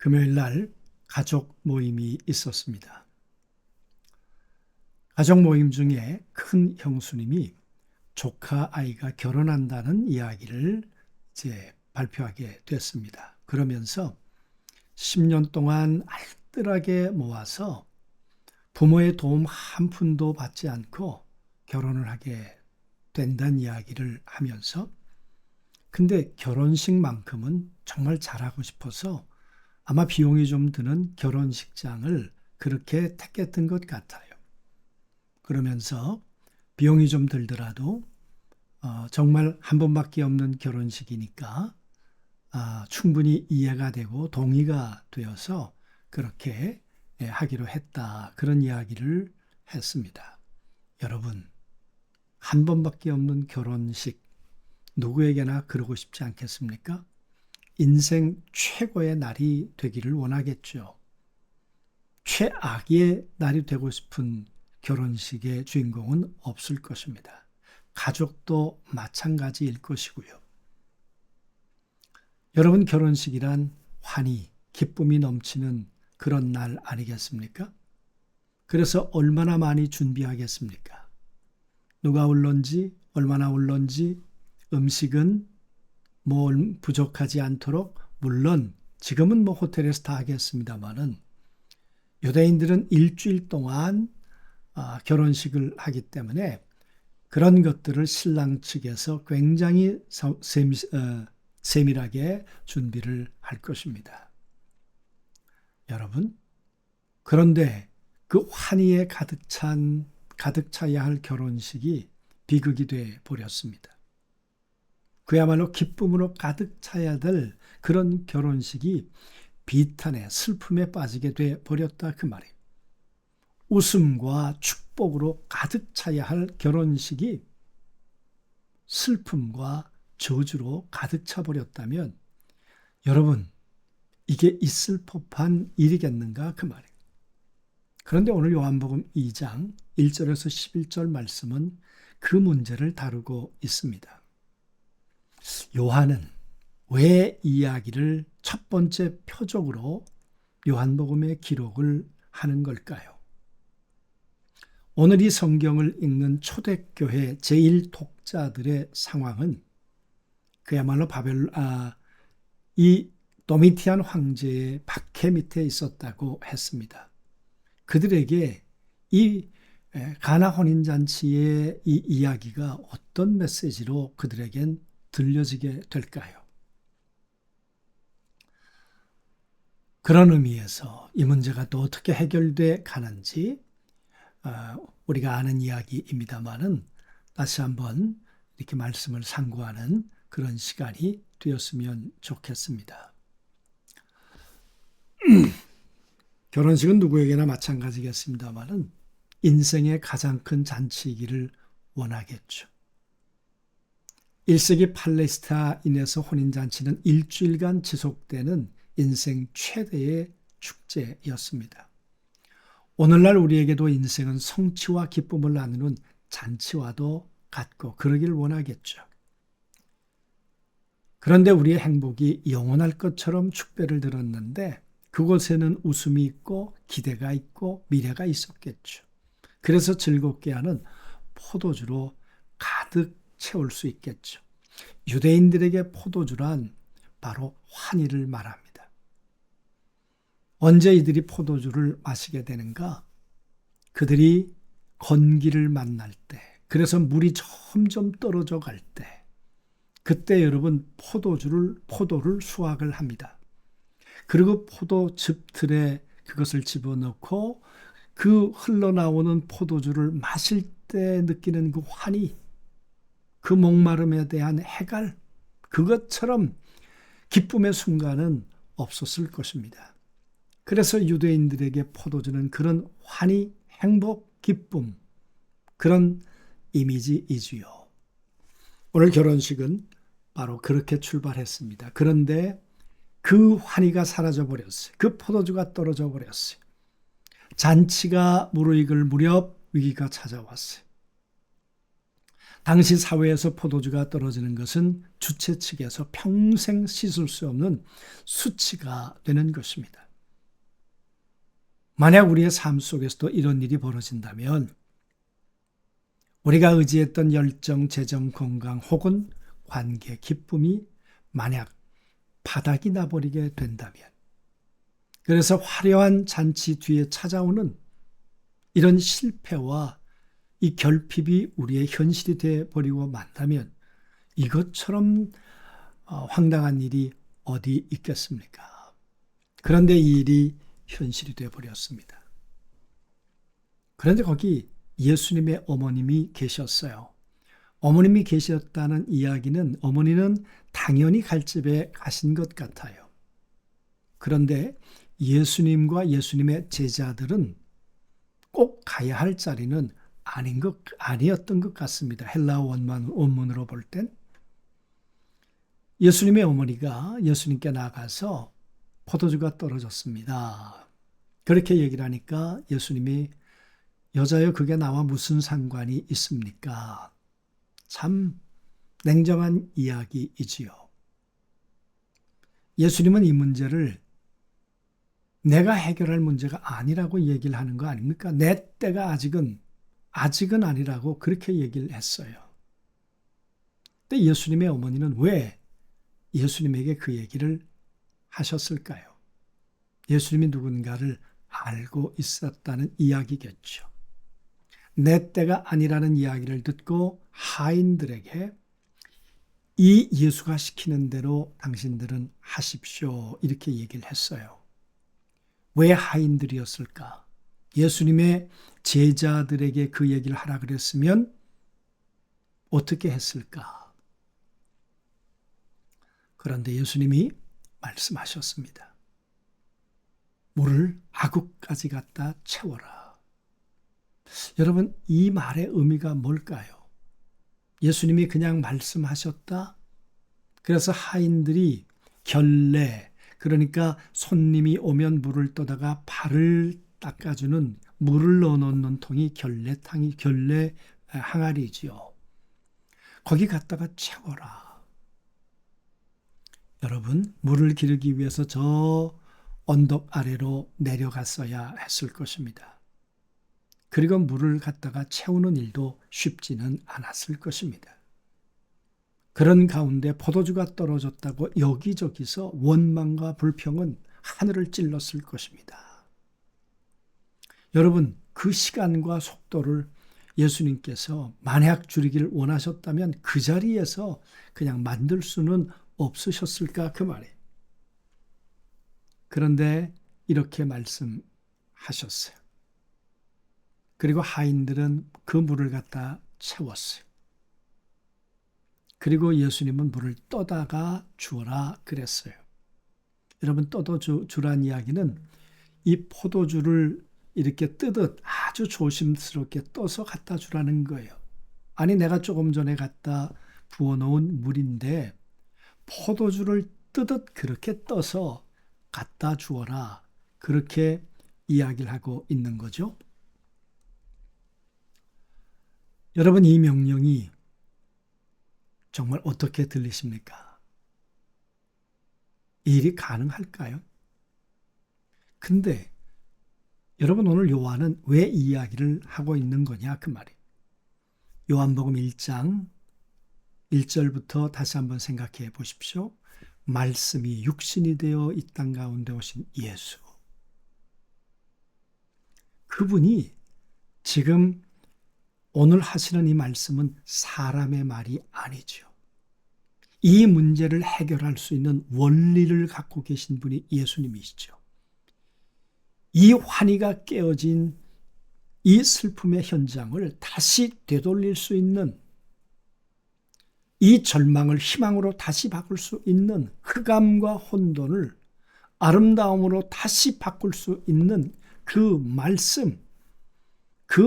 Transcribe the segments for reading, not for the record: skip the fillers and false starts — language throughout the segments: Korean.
금요일 날 가족 모임이 있었습니다. 가족 모임 중에 큰 형수님이 조카 아이가 결혼한다는 이야기를 이제 발표하게 됐습니다. 그러면서 10년 동안 알뜰하게 모아서 부모의 도움 한 푼도 받지 않고 결혼을 하게 된다는 이야기를 하면서 근데 결혼식만큼은 정말 잘하고 싶어서 아마 비용이 좀 드는 결혼식장을 그렇게 택했던 것 같아요. 그러면서 비용이 좀 들더라도 정말 한 번밖에 없는 결혼식이니까 충분히 이해가 되고 동의가 되어서 그렇게 하기로 했다. 그런 이야기를 했습니다. 여러분, 한 번밖에 없는 결혼식 누구에게나 그러고 싶지 않겠습니까? 인생 최고의 날이 되기를 원하겠죠. 최악의 날이 되고 싶은 결혼식의 주인공은 없을 것입니다. 가족도 마찬가지일 것이고요. 여러분, 결혼식이란 환희, 기쁨이 넘치는 그런 날 아니겠습니까? 그래서 얼마나 많이 준비하겠습니까? 누가 올런지, 얼마나 올런지, 음식은 부족하지 않도록, 물론 지금은 호텔에서 다 하겠습니다만은 유대인들은 일주일 동안 결혼식을 하기 때문에 그런 것들을 신랑 측에서 굉장히 세밀하게 준비를 할 것입니다. 여러분, 그런데 그 환희에 가득 차야 할 결혼식이 비극이 돼 버렸습니다. 그야말로 기쁨으로 가득 차야 될 그런 결혼식이 비탄에 슬픔에 빠지게 돼 버렸다 그 말이에요. 웃음과 축복으로 가득 차야 할 결혼식이 슬픔과 저주로 가득 차 버렸다면 여러분, 이게 있을 법한 일이겠는가 그 말이에요. 그런데 오늘 요한복음 2장 1절에서 11절 말씀은 그 문제를 다루고 있습니다. 요한은 왜 이야기를 첫 번째 표적으로 요한복음의 기록을 하는 걸까요? 오늘 이 성경을 읽는 초대교회 제1독자들의 상황은 그야말로 이 도미티안 황제의 박해 밑에 있었다고 했습니다. 그들에게 이 가나 혼인잔치의 이 이야기가 어떤 메시지로 그들에겐 들려지게 될까요? 그런 의미에서 이 문제가 또 어떻게 해결돼 가는지 우리가 아는 이야기입니다만은 다시 한번 이렇게 말씀을 상고하는 그런 시간이 되었으면 좋겠습니다. 결혼식은 누구에게나 마찬가지겠습니다만은 인생의 가장 큰 잔치이기를 원하겠죠. 1세기 팔레스타인에서 혼인잔치는 일주일간 지속되는 인생 최대의 축제였습니다. 오늘날 우리에게도 인생은 성취와 기쁨을 나누는 잔치와도 같고 그러길 원하겠죠. 그런데 우리의 행복이 영원할 것처럼 축배를 들었는데 그곳에는 웃음이 있고 기대가 있고 미래가 있었겠죠. 그래서 즐겁게 하는 포도주로 가득 채울 수 있겠죠. 유대인들에게 포도주란 바로 환희를 말합니다. 언제 이들이 포도주를 마시게 되는가? 그들이 건기를 만날 때, 그래서 물이 점점 떨어져 갈 때, 그때 여러분 포도를 수확을 합니다. 그리고 포도즙틀에 그것을 집어넣고 그 흘러나오는 포도주를 마실 때 느끼는 그 환희, 그 목마름에 대한 해갈, 그것처럼 기쁨의 순간은 없었을 것입니다. 그래서 유대인들에게 포도주는 그런 환희, 행복, 기쁨, 그런 이미지이지요. 오늘 결혼식은 바로 그렇게 출발했습니다. 그런데 그 환희가 사라져 버렸어요. 그 포도주가 떨어져 버렸어요. 잔치가 무르익을 무렵 위기가 찾아왔어요. 당시 사회에서 포도주가 떨어지는 것은 주최 측에서 평생 씻을 수 없는 수치가 되는 것입니다. 만약 우리의 삶 속에서도 이런 일이 벌어진다면 우리가 의지했던 열정, 재정, 건강 혹은 관계, 기쁨이 만약 바닥이 나버리게 된다면, 그래서 화려한 잔치 뒤에 찾아오는 이런 실패와 이 결핍이 우리의 현실이 되어버리고 만다면 이것처럼 황당한 일이 어디 있겠습니까? 그런데 이 일이 현실이 되어버렸습니다. 그런데 거기 예수님의 어머님이 계셨어요. 어머님이 계셨다는 이야기는 어머니는 당연히 갈 집에 가신 것 같아요. 그런데 예수님과 예수님의 제자들은 꼭 가야 할 자리는 아니었던 것 같습니다. 헬라어 원문으로 볼 땐 예수님의 어머니가 예수님께 나가서 포도주가 떨어졌습니다. 그렇게 얘기를 하니까 예수님이 여자여 그게 나와 무슨 상관이 있습니까? 참 냉정한 이야기이지요. 예수님은 이 문제를 내가 해결할 문제가 아니라고 얘기를 하는 거 아닙니까? 내 때가 아직은 아니라고 그렇게 얘기를 했어요. 근데 예수님의 어머니는 왜 예수님에게 그 얘기를 하셨을까요? 예수님이 누군가를 알고 있었다는 이야기겠죠. 내 때가 아니라는 이야기를 듣고 하인들에게 이 예수가 시키는 대로 당신들은 하십시오. 이렇게 얘기를 했어요. 왜 하인들이었을까? 예수님의 제자들에게 그 얘기를 하라 그랬으면 어떻게 했을까? 그런데 예수님이 말씀하셨습니다. 물을 아구까지 갖다 채워라. 여러분, 이 말의 의미가 뭘까요? 예수님이 그냥 말씀하셨다? 그래서 하인들이 결례, 그러니까 손님이 오면 물을 떠다가 발을 닦아주는 물을 넣어놓는 통이 결례 항아리지요. 거기 갖다가 채워라. 여러분, 물을 기르기 위해서 저 언덕 아래로 내려갔어야 했을 것입니다. 그리고 물을 갖다가 채우는 일도 쉽지는 않았을 것입니다. 그런 가운데 포도주가 떨어졌다고 여기저기서 원망과 불평은 하늘을 찔렀을 것입니다. 여러분, 그 시간과 속도를 예수님께서 만약 줄이기를 원하셨다면 그 자리에서 그냥 만들 수는 없으셨을까 그 말이에요. 그런데 이렇게 말씀하셨어요. 그리고 하인들은 그 물을 갖다 채웠어요. 그리고 예수님은 물을 떠다가 주어라 그랬어요. 여러분, 떠다 주란 이야기는 이 포도주를 이렇게 뜨듯 아주 조심스럽게 떠서 갖다 주라는 거예요. 아니, 내가 조금 전에 갖다 부어놓은 물인데 포도주를 뜨듯 그렇게 떠서 갖다 주어라. 그렇게 이야기를 하고 있는 거죠. 여러분, 이 명령이 정말 어떻게 들리십니까? 이 일이 가능할까요? 근데 여러분, 오늘 요한은 왜 이 이야기를 하고 있는 거냐 그 말이에요. 요한복음 1장 1절부터 다시 한번 생각해 보십시오. 말씀이 육신이 되어 이 땅 가운데 오신 예수. 그분이 지금 오늘 하시는 이 말씀은 사람의 말이 아니죠. 이 문제를 해결할 수 있는 원리를 갖고 계신 분이 예수님이시죠. 이 환희가 깨어진 이 슬픔의 현장을 다시 되돌릴 수 있는, 이 절망을 희망으로 다시 바꿀 수 있는, 흑암과 혼돈을 아름다움으로 다시 바꿀 수 있는 그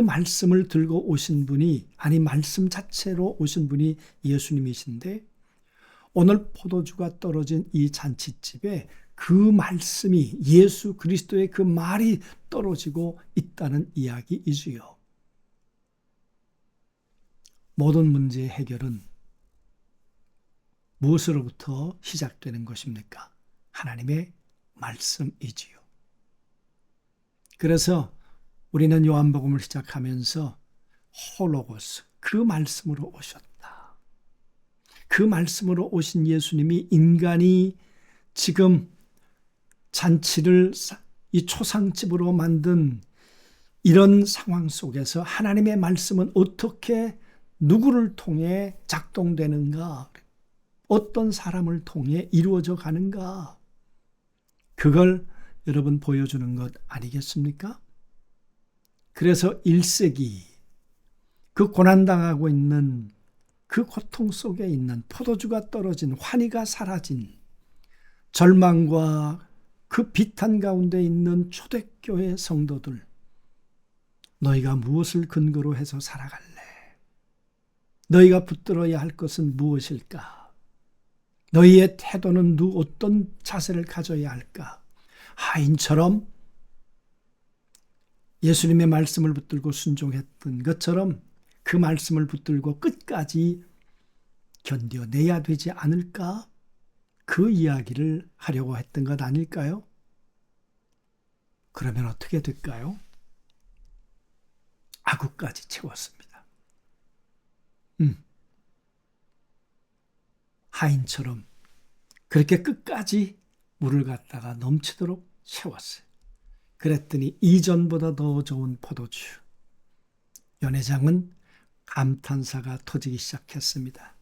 말씀을 들고 오신 분이, 아니 말씀 자체로 오신 분이 예수님이신데, 오늘 포도주가 떨어진 이 잔치집에 그 말씀이, 예수 그리스도의 그 말이 떨어지고 있다는 이야기이지요. 모든 문제의 해결은 무엇으로부터 시작되는 것입니까? 하나님의 말씀이지요. 그래서 우리는 요한복음을 시작하면서 홀로고스, 그 말씀으로 오셨다. 그 말씀으로 오신 예수님이 인간이 지금 잔치를 이 초상집으로 만든 이런 상황 속에서 하나님의 말씀은 어떻게 누구를 통해 작동되는가? 어떤 사람을 통해 이루어져 가는가? 그걸 여러분 보여주는 것 아니겠습니까? 그래서 1세기 그 고난당하고 있는 그 고통 속에 있는 포도주가 떨어진 환희가 사라진 절망과 그 비탄 가운데 있는 초대교회 성도들, 너희가 무엇을 근거로 해서 살아갈래? 너희가 붙들어야 할 것은 무엇일까? 너희의 태도는 어떤 자세를 가져야 할까? 하인처럼 예수님의 말씀을 붙들고 순종했던 것처럼 그 말씀을 붙들고 끝까지 견뎌내야 되지 않을까? 그 이야기를 하려고 했던 것 아닐까요? 그러면 어떻게 될까요? 아구까지 채웠습니다. 하인처럼 그렇게 끝까지 물을 갖다가 넘치도록 채웠어요. 그랬더니 이전보다 더 좋은 포도주. 연회장은 감탄사가 터지기 시작했습니다.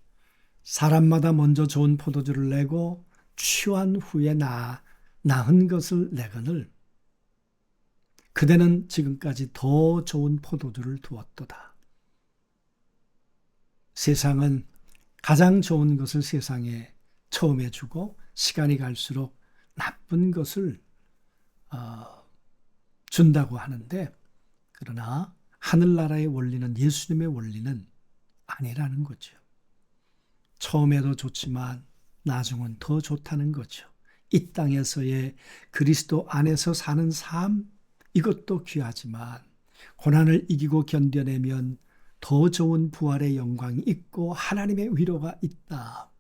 사람마다 먼저 좋은 포도주를 내고 취한 후에 나은 것을 내거늘 그대는 지금까지 더 좋은 포도주를 두었도다. 세상은 가장 좋은 것을 세상에 처음에 주고 시간이 갈수록 나쁜 것을 준다고 하는데, 그러나 하늘나라의 원리는, 예수님의 원리는 아니라는 거죠. 처음에도 좋지만 나중은 더 좋다는 거죠. 이 땅에서의 그리스도 안에서 사는 삶, 이것도 귀하지만 고난을 이기고 견뎌내면 더 좋은 부활의 영광이 있고 하나님의 위로가 있다.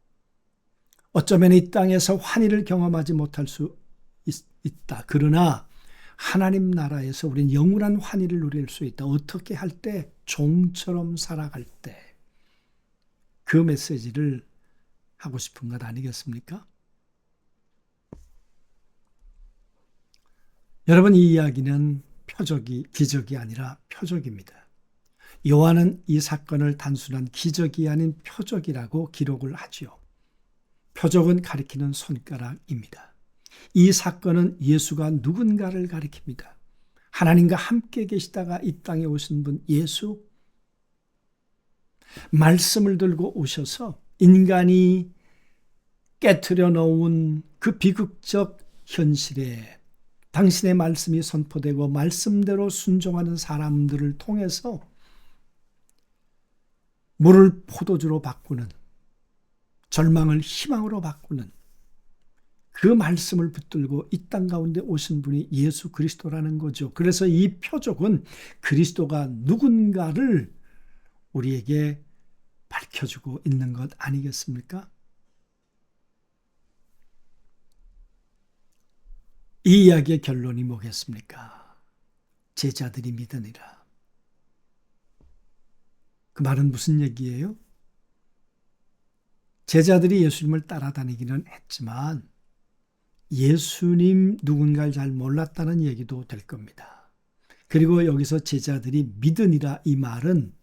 어쩌면 이 땅에서 환희를 경험하지 못할 수 있다. 그러나 하나님 나라에서 우리는 영원한 환희를 누릴 수 있다. 어떻게 할 때? 종처럼 살아갈 때. 그 메시지를 하고 싶은 것 아니겠습니까? 여러분, 이 이야기는 기적이 아니라 표적입니다. 요한은 이 사건을 단순한 기적이 아닌 표적이라고 기록을 하지요. 표적은 가리키는 손가락입니다. 이 사건은 예수가 누군가를 가리킵니다. 하나님과 함께 계시다가 이 땅에 오신 분 예수, 말씀을 들고 오셔서 인간이 깨트려 놓은 그 비극적 현실에 당신의 말씀이 선포되고 말씀대로 순종하는 사람들을 통해서 물을 포도주로 바꾸는, 절망을 희망으로 바꾸는 그 말씀을 붙들고 이 땅 가운데 오신 분이 예수 그리스도라는 거죠. 그래서 이 표적은 그리스도가 누군가를 우리에게 밝혀주고 있는 것 아니겠습니까? 이 이야기의 결론이 뭐겠습니까? 제자들이 믿으니라. 그 말은 무슨 얘기예요? 제자들이 예수님을 따라다니기는 했지만 예수님 누군가를 잘 몰랐다는 얘기도 될 겁니다. 그리고 여기서 제자들이 믿으니라, 이 말은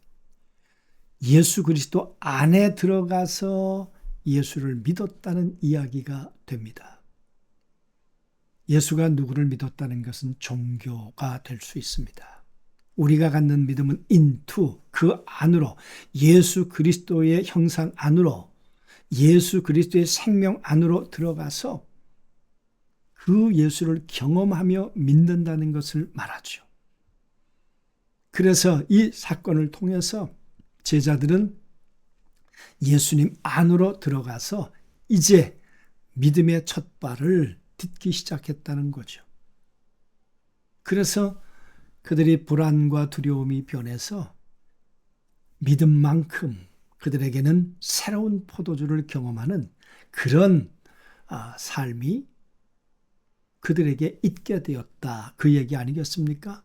예수 그리스도 안에 들어가서 예수를 믿었다는 이야기가 됩니다. 예수가 누구를 믿었다는 것은 종교가 될 수 있습니다. 우리가 갖는 믿음은 인투, 그 안으로, 예수 그리스도의 형상 안으로, 예수 그리스도의 생명 안으로 들어가서 그 예수를 경험하며 믿는다는 것을 말하죠. 그래서 이 사건을 통해서 제자들은 예수님 안으로 들어가서 이제 믿음의 첫 발을 딛기 시작했다는 거죠. 그래서 그들이 불안과 두려움이 변해서 믿음만큼 그들에게는 새로운 포도주를 경험하는 그런 삶이 그들에게 있게 되었다. 그 얘기 아니겠습니까?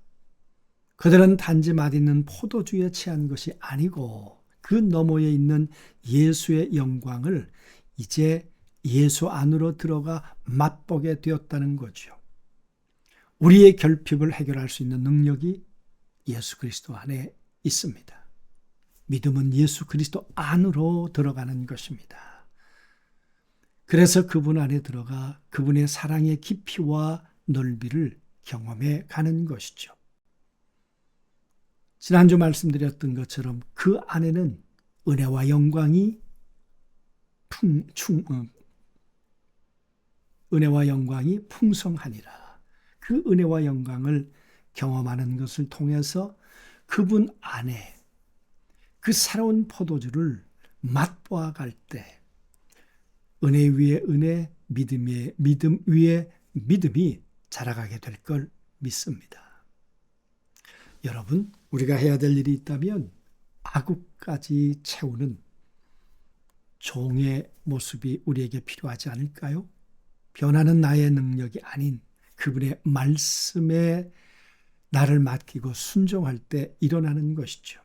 그들은 단지 맛있는 포도주에 취한 것이 아니고 그 너머에 있는 예수의 영광을 이제 예수 안으로 들어가 맛보게 되었다는 거죠. 우리의 결핍을 해결할 수 있는 능력이 예수 그리스도 안에 있습니다. 믿음은 예수 그리스도 안으로 들어가는 것입니다. 그래서 그분 안에 들어가 그분의 사랑의 깊이와 넓이를 경험해 가는 것이죠. 지난주 말씀드렸던 것처럼 그 안에는 은혜와 영광이 은혜와 영광이 풍성하니라. 그 은혜와 영광을 경험하는 것을 통해서 그분 안에 그 새로운 포도주를 맛보아 갈 때 은혜 위에 은혜, 믿음 위에 믿음이 자라가게 될 걸 믿습니다. 여러분, 우리가 해야 될 일이 있다면 아구까지 채우는 종의 모습이 우리에게 필요하지 않을까요? 변하는 나의 능력이 아닌 그분의 말씀에 나를 맡기고 순종할 때 일어나는 것이죠.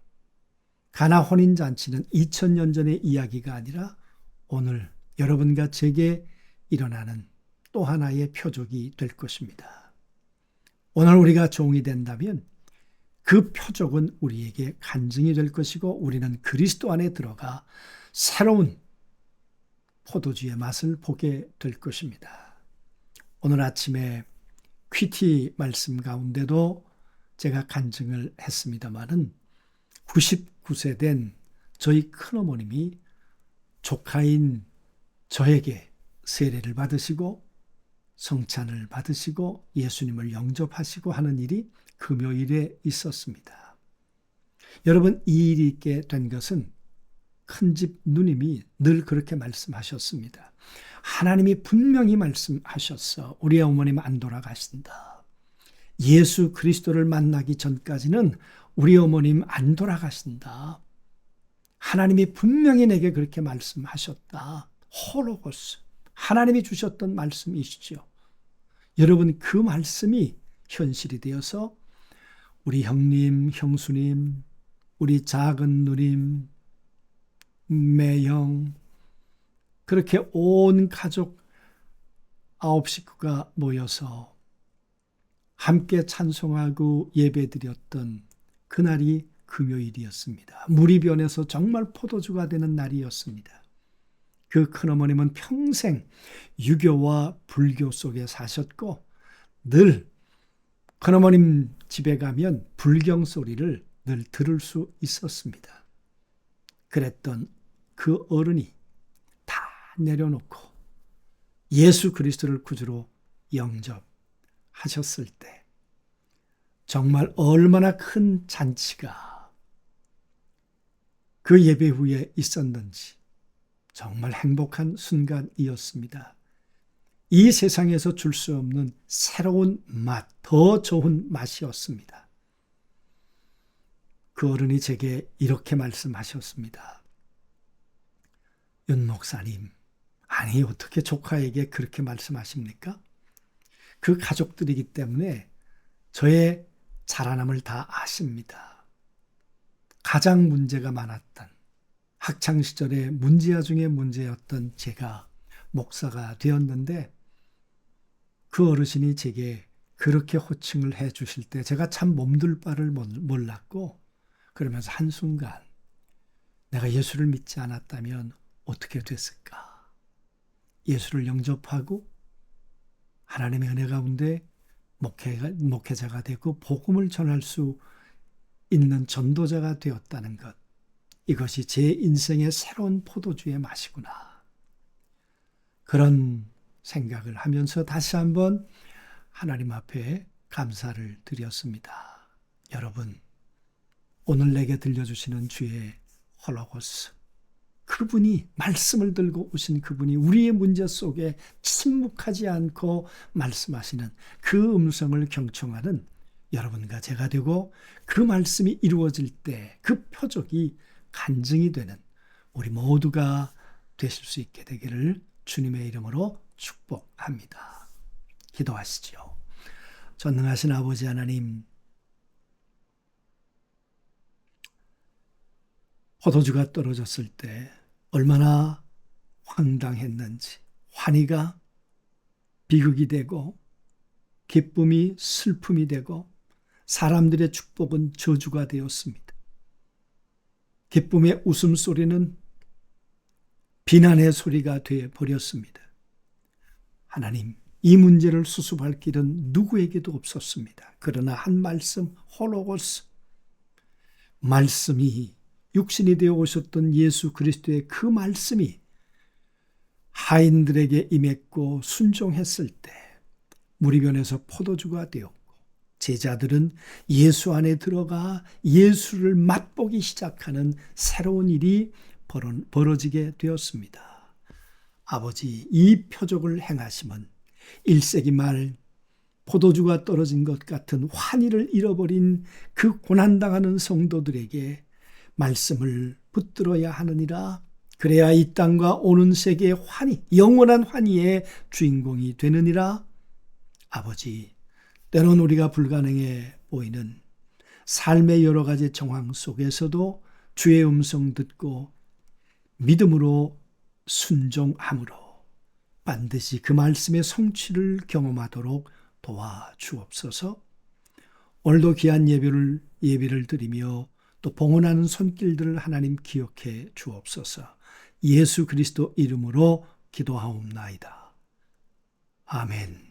가나 혼인잔치는 2000년 전의 이야기가 아니라 오늘 여러분과 제게 일어나는 또 하나의 표적이 될 것입니다. 오늘 우리가 종이 된다면 그 표적은 우리에게 간증이 될 것이고 우리는 그리스도 안에 들어가 새로운 포도주의 맛을 보게 될 것입니다. 오늘 아침에 퀴티 말씀 가운데도 제가 간증을 했습니다마는 99세 된 저희 큰어머님이 조카인 저에게 세례를 받으시고 성찬을 받으시고 예수님을 영접하시고 하는 일이 금요일에 있었습니다. 여러분, 이 일이 있게 된 것은 큰집 누님이 늘 그렇게 말씀하셨습니다. 하나님이 분명히 말씀하셨어. 우리 어머님 안 돌아가신다. 예수 그리스도를 만나기 전까지는 우리 어머님 안 돌아가신다. 하나님이 분명히 내게 그렇게 말씀하셨다. 홀로고스. 하나님이 주셨던 말씀이시죠. 여러분, 그 말씀이 현실이 되어서 우리 형님, 형수님, 우리 작은 누님, 매형, 그렇게 온 가족 9식구가 모여서 함께 찬송하고 예배드렸던 그날이 금요일이었습니다. 물이 변해서 정말 포도주가 되는 날이었습니다. 그 큰어머님은 평생 유교와 불교 속에 사셨고 늘 큰어머님 집에 가면 불경 소리를 늘 들을 수 있었습니다. 그랬던 그 어른이 다 내려놓고 예수 그리스도를 구주로 영접하셨을 때 정말 얼마나 큰 잔치가 그 예배 후에 있었는지 정말 행복한 순간이었습니다. 이 세상에서 줄 수 없는 새로운 맛, 더 좋은 맛이었습니다. 그 어른이 제게 이렇게 말씀하셨습니다. 윤 목사님, 아니 어떻게 조카에게 그렇게 말씀하십니까? 그 가족들이기 때문에 저의 자라남을 다 아십니다. 가장 문제가 많았던 학창시절에 문제아 중에 문제였던 제가 목사가 되었는데 그 어르신이 제게 그렇게 호칭을 해 주실 때 제가 참 몸둘 바를 몰랐고 그러면서 한순간 내가 예수를 믿지 않았다면 어떻게 됐을까? 예수를 영접하고 하나님의 은혜 가운데 목회자가 되고 복음을 전할 수 있는 전도자가 되었다는 것. 이것이 제 인생의 새로운 포도주의 맛이구나. 그런 생각을 하면서 다시 한번 하나님 앞에 감사를 드렸습니다. 여러분, 오늘 내게 들려주시는 주의 홀로고스, 그분이 말씀을 들고 오신 그분이 우리의 문제 속에 침묵하지 않고 말씀하시는 그 음성을 경청하는 여러분과 제가 되고 그 말씀이 이루어질 때 그 표적이 간증이 되는 우리 모두가 되실 수 있게 되기를 주님의 이름으로 축복합니다. 기도하시죠. 전능하신 아버지 하나님, 포도주가 떨어졌을 때 얼마나 황당했는지, 환희가 비극이 되고 기쁨이 슬픔이 되고 사람들의 축복은 저주가 되었습니다. 기쁨의 웃음소리는 비난의 소리가 되어버렸습니다. 하나님, 이 문제를 수습할 길은 누구에게도 없었습니다. 그러나 한 말씀, 홀로고스, 말씀이 육신이 되어 오셨던 예수 그리스도의 그 말씀이 하인들에게 임했고 순종했을 때 무리변에서 포도주가 되었고 제자들은 예수 안에 들어가 예수를 맛보기 시작하는 새로운 일이 벌어지게 되었습니다. 아버지, 이 표적을 행하심은 1세기 말 포도주가 떨어진 것 같은 환희를 잃어버린 그 고난당하는 성도들에게 말씀을 붙들어야 하느니라. 그래야 이 땅과 오는 세계의 환희, 영원한 환희의 주인공이 되느니라. 아버지, 때론 우리가 불가능해 보이는 삶의 여러 가지 정황 속에서도 주의 음성 듣고 믿음으로 순종함으로 반드시 그 말씀의 성취를 경험하도록 도와주옵소서. 오늘도 귀한 예배를 드리며 또 봉헌하는 손길들을 하나님 기억해 주옵소서. 예수 그리스도 이름으로 기도하옵나이다. 아멘.